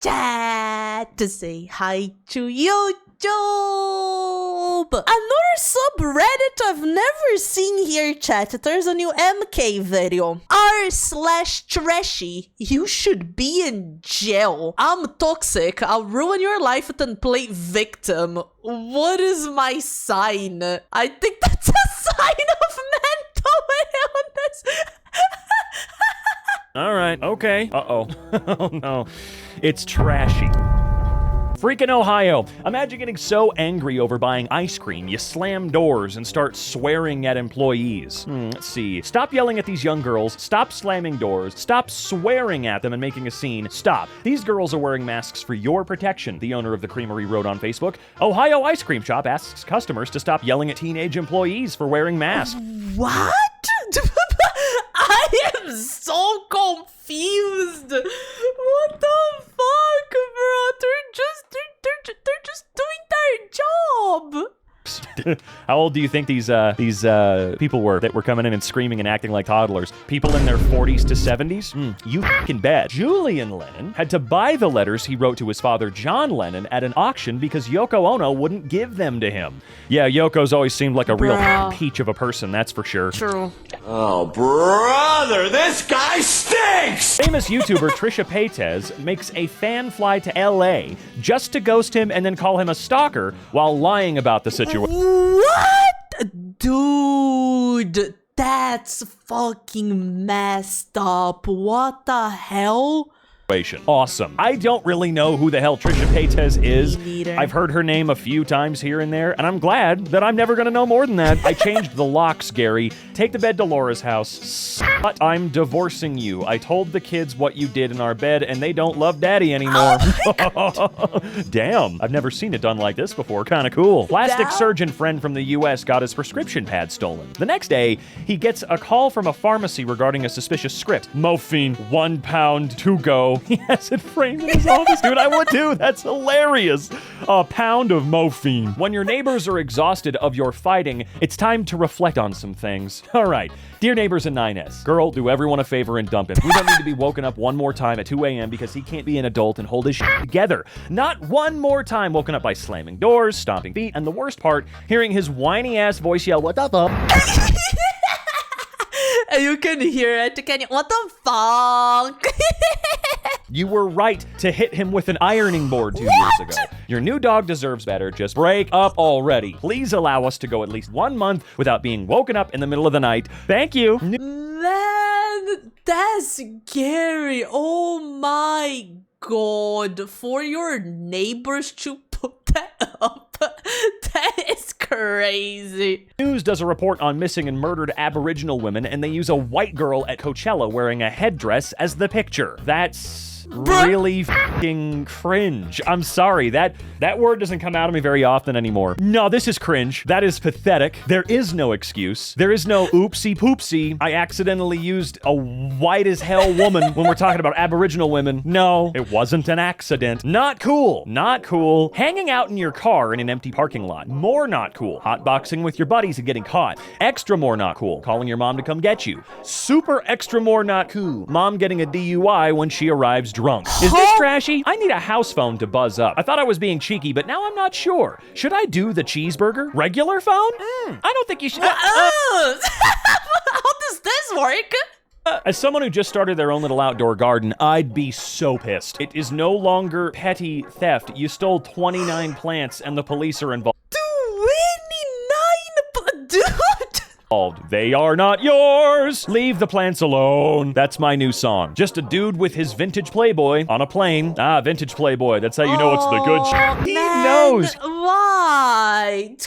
chat to say hi to YouTube. Another subreddit I've never seen here, chat. There's a new EmKay video. r/Trashy. You should be in jail. I'm toxic. I'll ruin your life and play victim. What is my sign? I think that's a sign of mental illness. All right, okay. Uh-oh. Oh, no. It's Trashy. Freaking Ohio. Imagine getting so angry over buying ice cream, you slam doors and start swearing at employees. Let's see. Stop yelling at these young girls. Stop slamming doors. Stop swearing at them and making a scene. Stop. These girls are wearing masks for your protection, the owner of the creamery wrote on Facebook. Ohio Ice Cream Shop asks customers to stop yelling at teenage employees for wearing masks. What? I am so confused. What the fuck, bro? They're just doing their job. How old do you think these people were that were coming in and screaming and acting like toddlers? People in their 40s to 70s? You fucking bet. Julian Lennon had to buy the letters he wrote to his father John Lennon at an auction because Yoko Ono wouldn't give them to him. Yeah, Yoko's always seemed like a real peach of a person, that's for sure. True. Oh, brother, this guy stinks! Famous YouTuber Trisha Paytas makes a fan fly to LA just to ghost him and then call him a stalker while lying about the situation. What? Dude, that's fucking messed up. What the hell? Awesome. I don't really know who the hell Trisha Paytas is. Me neither. I've heard her name a few times here and there, and I'm glad that I'm never gonna know more than that. I changed the locks, Gary. Take the bed to Laura's house. But I'm divorcing you. I told the kids what you did in our bed, and they don't love Daddy anymore. Oh damn. I've never seen it done like this before. Kinda cool. Plastic surgeon friend from the US got his prescription pad stolen. The next day, he gets a call from a pharmacy regarding a suspicious script. Morphine, 1 pound to go. He has it framed in his office. Dude, I would too. That's hilarious. A pound of morphine. When your neighbors are exhausted of your fighting, it's time to reflect on some things. All right. Dear neighbors in 9S, girl, do everyone a favor and dump him. We don't need to be woken up one more time at 2 a.m. because he can't be an adult and hold his shit together. Not one more time woken up by slamming doors, stomping feet, and the worst part, hearing his whiny ass voice yell, "What the fuck?" You can hear it, can you? What the fuck? You were right to hit him with an ironing board 2 years ago. Your new dog deserves better. Just break up already. Please allow us to go at least 1 month without being woken up in the middle of the night. Thank you. Man, that's scary. Oh my god. For your neighbors to put that up. That is crazy. News does a report on missing and murdered Aboriginal women, and they use a white girl at Coachella wearing a headdress as the picture. That's really fucking cringe. I'm sorry, that word doesn't come out of me very often anymore. No, this is cringe. That is pathetic. There is no excuse. There is no oopsie poopsie. I accidentally used a white as hell woman when we're talking about Aboriginal women. No, it wasn't an accident. Not cool. Not cool. Hanging out in your car in an empty parking lot. More not cool. Hotboxing with your buddies and getting caught. Extra more not cool. Calling your mom to come get you. Super extra more not cool. Mom getting a DUI when she arrives drunk. Is this trashy? I need a house phone to buzz up. I thought I was being cheeky, but now I'm not sure. Should I do the cheeseburger? Regular phone? I don't think you should. How does this work? As someone who just started their own little outdoor garden, I'd be so pissed. It is no longer petty theft. You stole 29 plants and the police are involved. 29, dude. They are not yours. Leave the plants alone. That's my new song. Just a dude with his vintage Playboy on a plane. Ah, vintage Playboy. That's how you know it's the good shit. He knows. Why?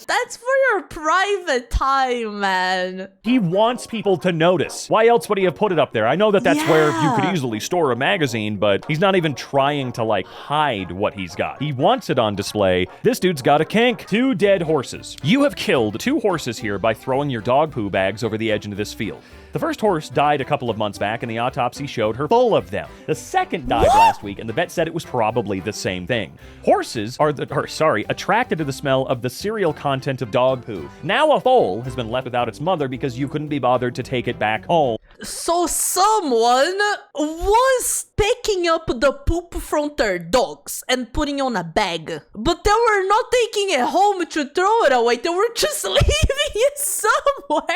That's for your private time, man. He wants people to notice. Why else would he have put it up there? I know that that's where you could easily store a magazine, but he's not even trying to, like, hide what he's got. He wants it on display. This dude's got a kink. 2 dead horses. You have killed 2 horses here by throwing your dog poo bags over the edge into this field. The first horse died a couple of months back, and the autopsy showed her full of them. The second died last week, and the vet said it was probably the same thing. Horses are attracted to the smell of the cereal content of dog poo. Now a foal has been left without its mother because you couldn't be bothered to take it back home. So someone was picking up the poop from their dogs and putting on a bag. But they were not taking it home to throw it away. They were just leaving it somewhere.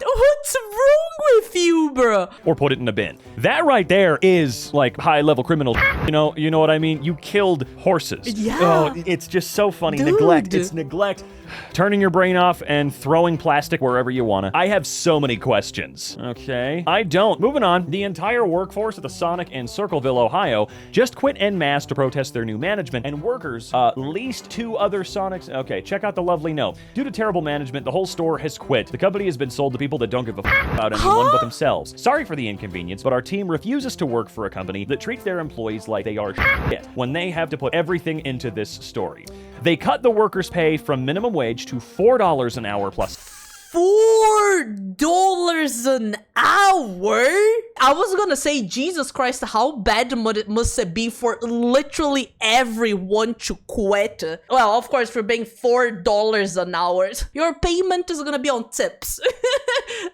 What's wrong with you, bro? Or put it in a bin. That right there is like high-level criminal. You know what I mean? You killed horses. Yeah. Oh, it's just so funny. Dude. Neglect. It's neglect. Turning your brain off and throwing plastic wherever you wanna. I have so many questions. Okay. I don't. Moving on. The entire workforce at the Sonic in Circleville, Ohio, just quit en masse to protest their new management, and workers, at least 2 other Sonics. Okay, check out the lovely note. Due to terrible management, the whole store has quit. The company has been sold to people that don't give a about anyone but themselves. Sorry for the inconvenience, but our team refuses to work for a company that treats their employees like they are shit when they have to put everything into this story. They cut the workers' pay from minimum wage to $4 an hour plus. $4 an hour? I was gonna say, Jesus Christ, how bad must it be for literally everyone to quit? Well, of course, for being $4 an hour, your payment is gonna be on tips.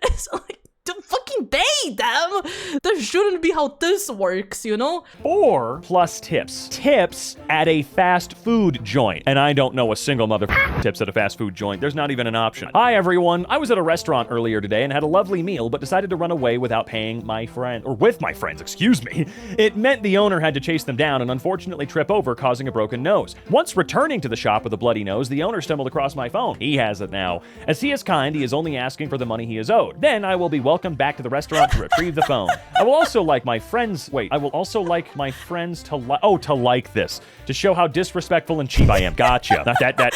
It's like, fucking pay them. That shouldn't be how this works, you know? 4 plus tips. Tips at a fast food joint. And I don't know a single mother tips at a fast food joint. There's not even an option. Hi, everyone. I was at a restaurant earlier today and had a lovely meal, but decided to run away without paying my friend, or with my friends, excuse me. It meant the owner had to chase them down and unfortunately trip over, causing a broken nose. Once returning to the shop with a bloody nose, the owner stumbled across my phone. He has it now. As he is kind, he is only asking for the money he is owed. Then I will be welcomed back to the restaurant to retrieve the phone. I will also like my friends to like this, to show how disrespectful and cheap I am. Gotcha. Not that.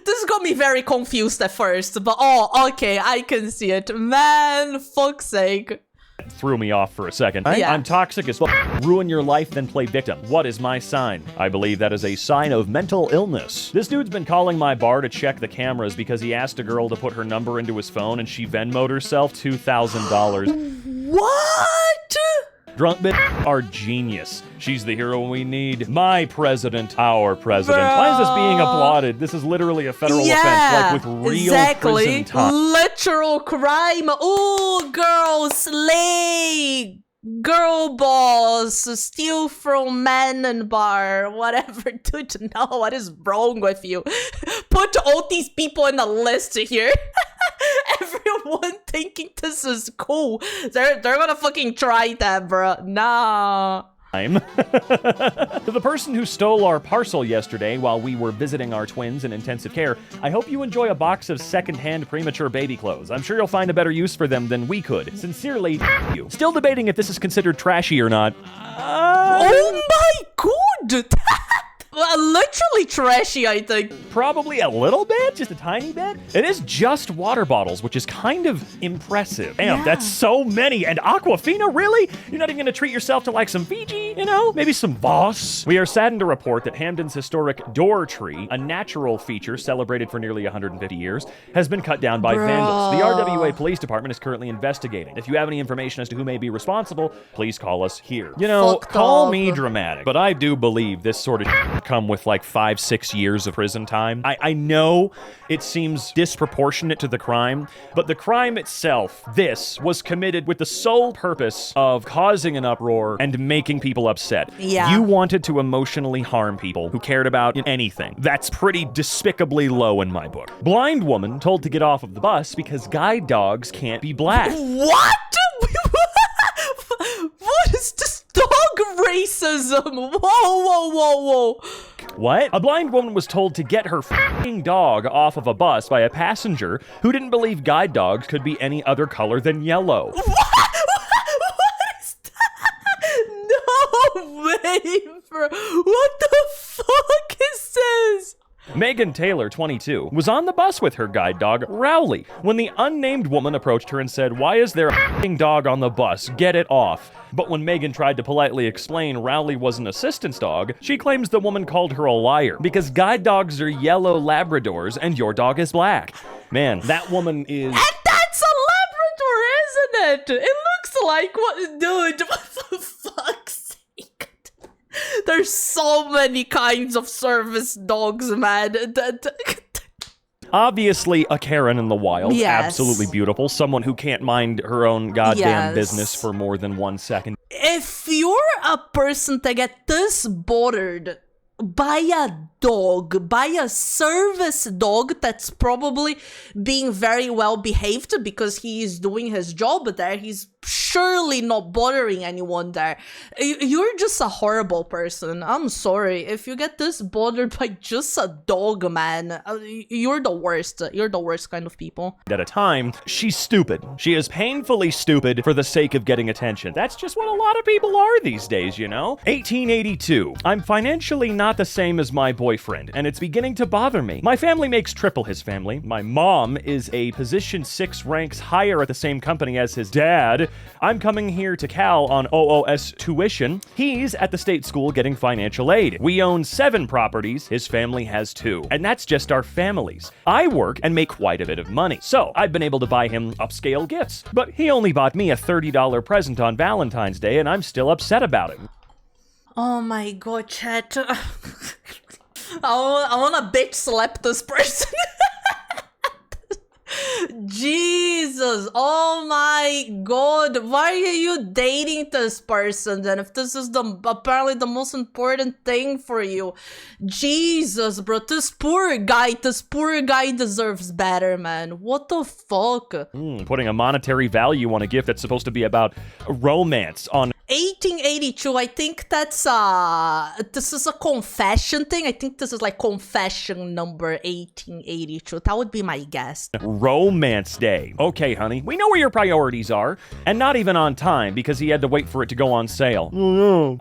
This got me very confused at first, but oh, okay, I can see it. Man, fuck's sake. Threw me off for a second. Yeah. I'm toxic as fuck. Ruin your life, then play victim. What is my sign? I believe that is a sign of mental illness. This dude's been calling my bar to check the cameras because he asked a girl to put her number into his phone and she Venmo'd herself $2,000. What? Drunk bitch are genius. She's the hero we need. My president, our president. Bro. Why is this being applauded? This is literally a federal offense, like with real prison time. Literal crime. Ooh, girl, slay. Girl boss, steal from man and bar, whatever. Dude, no, what is wrong with you? Put all these people in a list here. Everyone thinking this is cool. They're gonna fucking try that, bro. Nah. To the person who stole our parcel yesterday while we were visiting our twins in intensive care, I hope you enjoy a box of secondhand premature baby clothes. I'm sure you'll find a better use for them than we could. Sincerely, you. Still debating if this is considered trashy or not. Oh my god! Literally trashy, I think. Probably a little bit, just a tiny bit. It is just water bottles, which is kind of impressive. Damn, Yeah. that's so many. And Aquafina, really? You're not even gonna treat yourself to like some Fiji, you know? Maybe some Voss? We are saddened to report that Hamden's historic door tree, a natural feature celebrated for nearly 150 years, has been cut down by vandals. The RWA Police Department is currently investigating. If you have any information as to who may be responsible, please call us here. You know, Fucked call up. me dramatic, but I do believe this sort of come with like 5-6 years of prison time. I know it seems disproportionate to the crime, but the crime itself, this, was committed with the sole purpose of causing an uproar and making people upset. Yeah. You wanted to emotionally harm people who cared about anything. That's pretty despicably low in my book. Blind woman told to get off of the bus because guide dogs can't be black. What? What is this dog racism? Whoa. What? A blind woman was told to get her f***ing dog off of a bus by a passenger who didn't believe guide dogs could be any other color than yellow. What is that? No way, bro. What the fuck is this? Megan Taylor, 22, was on the bus with her guide dog, Rowley, when the unnamed woman approached her and said, "Why is there a f***ing dog on the bus? Get it off." But when Megan tried to politely explain Rowley was an assistance dog, she claims the woman called her a liar because guide dogs are yellow Labradors and your dog is black. Man, that woman is... And that's a Labrador, isn't it? It looks like what, dude, what the fuck's sake? There's so many kinds of service dogs, man. Obviously, a Karen in the wild. Yes. Absolutely beautiful. Someone who can't mind her own goddamn Yes. business for more than 1 second. If you're a person that get this bothered by a dog, by a service dog that's probably being very well behaved because he is doing his job there, he's surely not bothering anyone there. You're just a horrible person. I'm sorry. If you get this bothered by just a dog, man, you're the worst. You're the worst kind of people. At a time, she's stupid. She is painfully stupid for the sake of getting attention. That's just what a lot of people are these days, you know? 1882. I'm financially not the same as my boyfriend, and it's beginning to bother me. My family makes triple his family. My mom is a position 6 ranks higher at the same company as his dad. I'm coming here to Cal on OOS tuition. He's at the state school getting financial aid. We own 7 properties. His family has 2. And that's just our families. I work and make quite a bit of money. So I've been able to buy him upscale gifts. But he only bought me a $30 present on Valentine's Day, and I'm still upset about it. Oh my god, chat. I wanna bitch slap this person. Jesus, oh my god, why are you dating this person then if this is apparently the most important thing for you? Jesus, bro, this poor guy deserves better, man. What the fuck? Putting a monetary value on a gift that's supposed to be about romance on 1882, I think that's this is a confession thing. I think this is like confession number 1882. That would be my guess. Romance Day. Okay, honey, we know where your priorities are, and not even on time because he had to wait for it to go on sale.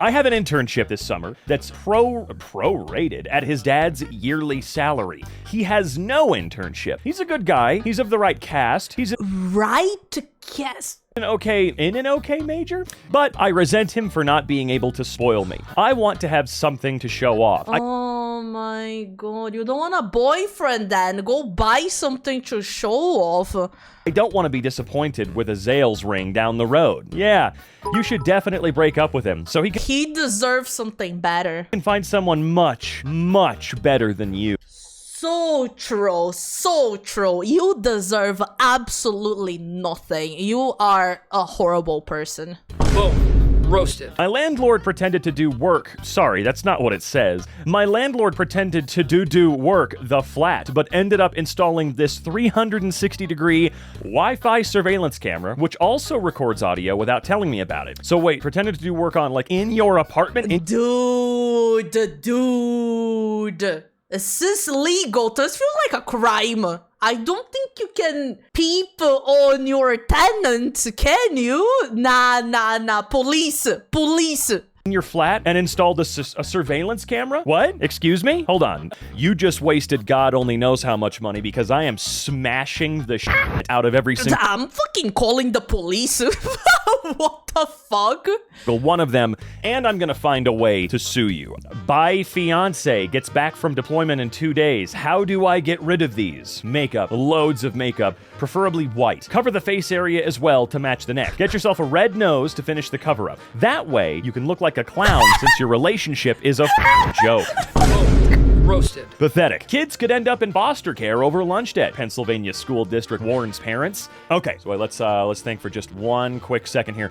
I have an internship this summer that's prorated at his dad's yearly salary. He has no internship. He's a good guy. He's of the right caste. He's Right? Yes. an okay major, but I resent him for not being able to spoil me. I want to have something to show off. Oh my god, you don't want a boyfriend then? Go buy something to show off. I don't want to be disappointed with a Zales ring down the road. Yeah, you should definitely break up with him so He deserves something better. can find someone much, much better than you. So true, so true. You deserve absolutely nothing. You are a horrible person. Boom. Roasted. My landlord pretended to do work. Sorry, that's not what it says. My landlord pretended to do work the flat, but ended up installing this 360-degree Wi-Fi surveillance camera, which also records audio without telling me about it. So wait, pretended to do work on, like, in your apartment? Dude. Is this legal? This feels like a crime. I don't think you can peep on your tenant, can you? Nah. Police. In your flat and installed a surveillance camera? What? Excuse me? Hold on. You just wasted God only knows how much money because I am smashing the shit out of every single I'm fucking calling the police. What the fuck? one of them, and I'm gonna find a way to sue you. My fiance gets back from deployment in 2 days. How do I get rid of these? Makeup, loads of makeup, preferably white. Cover the face area as well to match the neck. Get yourself a red nose to finish the cover-up. That way, you can look like a clown since your relationship is a joke. Roasted. Pathetic. Kids could end up in foster care over lunch debt. Pennsylvania school district warns parents. Okay, so let's think for just one quick second here.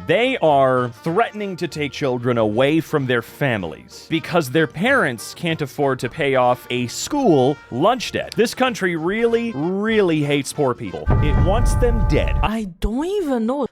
They are threatening to take children away from their families because their parents can't afford to pay off a school lunch debt. This country really, really hates poor people. It wants them dead. I don't even know.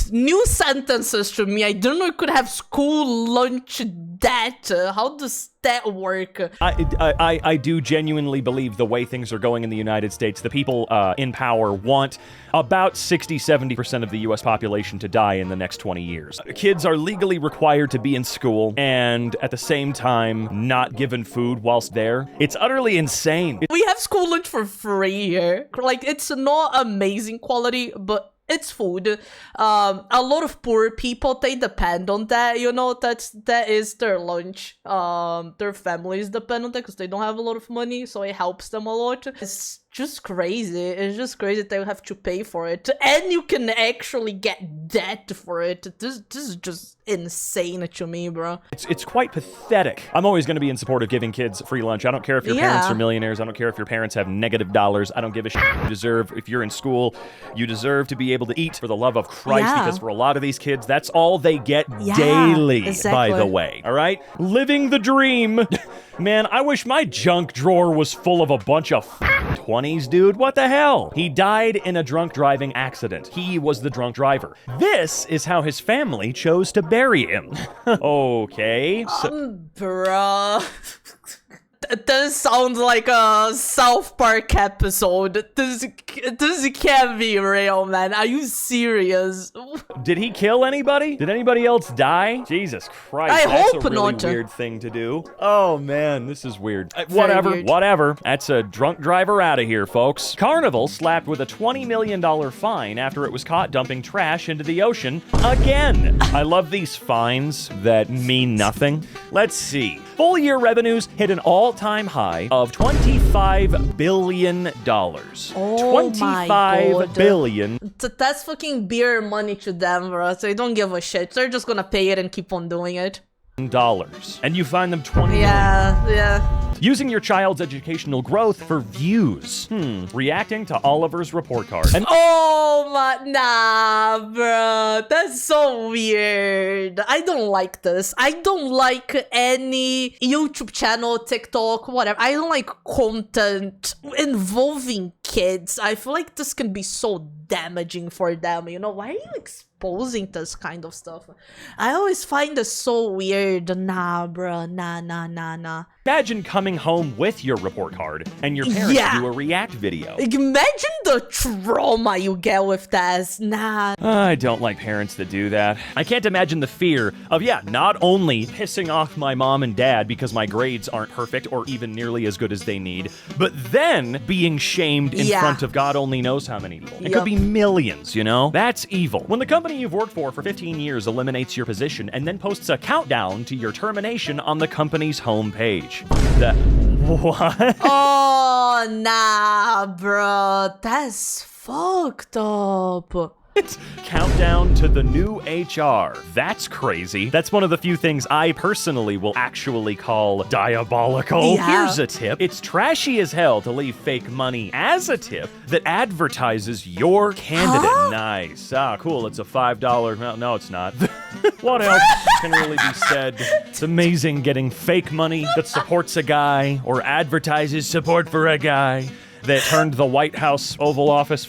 New sentences to me. I don't know it could have school lunch debt. How does that work? I do genuinely believe the way things are going in the United States, the people in power want about 60-70% of the US population to die in the next 20 years. Kids are legally required to be in school and at the same time not given food whilst there. It's utterly insane. We have school lunch for free here. Like, it's not amazing quality, but it's food. A lot of poor people, they depend on that, you know, that is their lunch. Their families depend on that because they don't have a lot of money, so it helps them a lot. It's just crazy. It's just crazy that you have to pay for it. And you can actually get debt for it. This is just insane to me, bro. It's quite pathetic. I'm always going to be in support of giving kids free lunch. I don't care if your parents are millionaires. I don't care if your parents have negative dollars. I don't give a shit. You deserve, if you're in school, you deserve to be able to eat for the love of Christ, because for a lot of these kids, that's all they get daily, by the way. All right? Living the dream. Man, I wish my junk drawer was full of a bunch of 20s, dude. What the hell? He died in a drunk driving accident. He was the drunk driver. This is how his family chose to bury him. Okay. Bruh. This sounds like a South Park episode. This can't be real, man. Are you serious? Did he kill anybody? Did anybody else die? Jesus Christ, that's a really weird thing to do. Oh man, this is weird. Whatever. That's a drunk driver out of here, folks. Carnival slapped with a $20 million fine after it was caught dumping trash into the ocean again. I love these fines that mean nothing. Let's see. Full year revenues hit an all-time high of $25 billion. Oh my God. billion. That's fucking beer money to them, bro. So they don't give a shit. They're just gonna pay it and keep on doing it. And you find them 20 million. Yeah. Using your child's educational growth for views. Reacting to Oliver's report card. And oh my, nah, bro. That's so weird. I don't like this. I don't like any YouTube channel, TikTok, whatever. I don't like content involving kids. I feel like this can be so damaging for them. You know, why are you exposing this kind of stuff? I always find this so weird. Nah, bro. Nah. Imagine coming home with your report card and your parents do a react video. Imagine the trauma you get with that. Nah. I don't like parents that do that. I can't imagine the fear of, not only pissing off my mom and dad because my grades aren't perfect or even nearly as good as they need, but then being shamed in front of God only knows how many people. It could be millions, you know? That's evil. When the company you've worked for 15 years eliminates your position and then posts a countdown to your termination on the company's homepage. What? Oh, nah, bro. That's fucked up. Countdown to the new HR. That's crazy. That's one of the few things I personally will actually call diabolical. Here's a tip. It's trashy as hell to leave fake money as a tip that advertises your candidate. Nice. Cool. It's a $5. No, it's not. What else can really be said? It's amazing getting fake money that supports a guy or advertises support for a guy that turned the White House Oval Office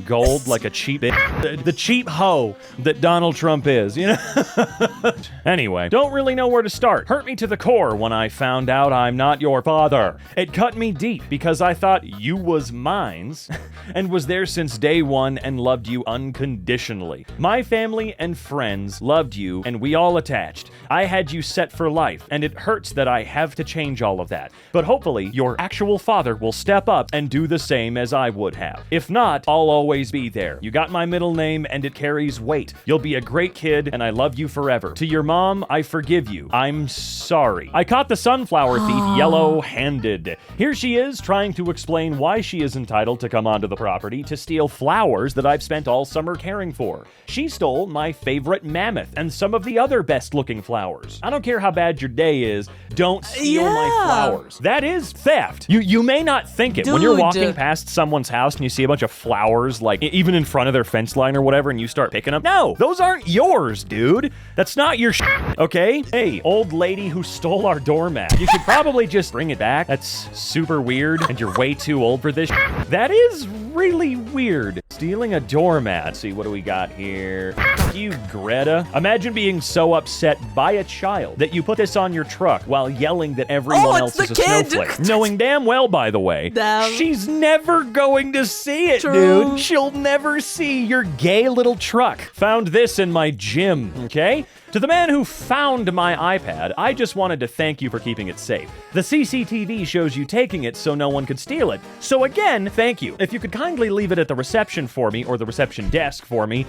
gold like a cheap the cheap hoe that Donald Trump is, you know? Anyway, don't really know where to start. Hurt me to the core when I found out I'm not your father. It cut me deep because I thought you was mines and was there since day one and loved you unconditionally. My family and friends loved you and we all attached. I had you set for life and it hurts that I have to change all of that. But hopefully your actual father will step up and do the same as I would have. If not, I'll always be there. You got my middle name and it carries weight. You'll be a great kid and I love you forever. To your mom, I forgive you. I'm sorry. I caught the sunflower thief yellow-handed. Here she is trying to explain why she is entitled to come onto the property to steal flowers that I've spent all summer caring for. She stole my favorite mammoth and some of the other best-looking flowers. I don't care how bad your day is, don't steal my flowers. That is theft. You may not think it. When you're walking past someone's house and you see a bunch of flowers, like even in front of their fence line or whatever, and you start picking them. No, those aren't yours, dude. That's not your okay? Hey, old lady who stole our doormat. You should probably just bring it back. That's super weird, and you're way too old for this. That is really weird. Stealing a doormat. Let's see, what do we got here? You, Greta. Imagine being so upset by a child that you put this on your truck while yelling that everyone else is a snowflake. Knowing damn well, by the way, she's never going to see it, dude. She'll never see your gay little truck. Found this in my gym, okay? To the man who found my iPad, I just wanted to thank you for keeping it safe. The CCTV shows you taking it so no one could steal it. So again, thank you. If you could kindly leave it at the reception for me, or the reception desk for me,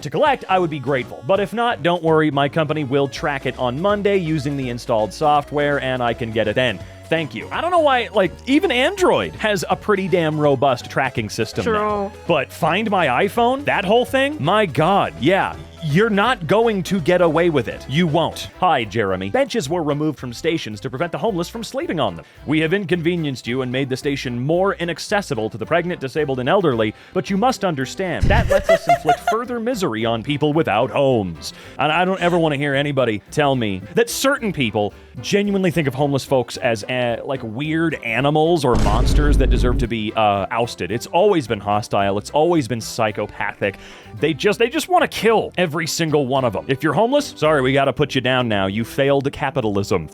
to collect, I would be grateful. But if not, don't worry, my company will track it on Monday using the installed software, and I can get it then. thank you. I don't know why, like, even Android has a pretty damn robust tracking system now. But Find My iPhone, that whole thing, my God, yeah. You're not going to get away with it. You won't. Hi, Jeremy. Benches were removed from stations to prevent the homeless from sleeping on them. We have inconvenienced you and made the station more inaccessible to the pregnant, disabled, and elderly, but you must understand, that lets us inflict further misery on people without homes. And I don't ever want to hear anybody tell me that certain people genuinely think of homeless folks as like weird animals or monsters that deserve to be ousted. It's always been hostile. It's always been psychopathic. They just want to kill every single one of them. If you're homeless, sorry, we gotta put you down now. You failed capitalism.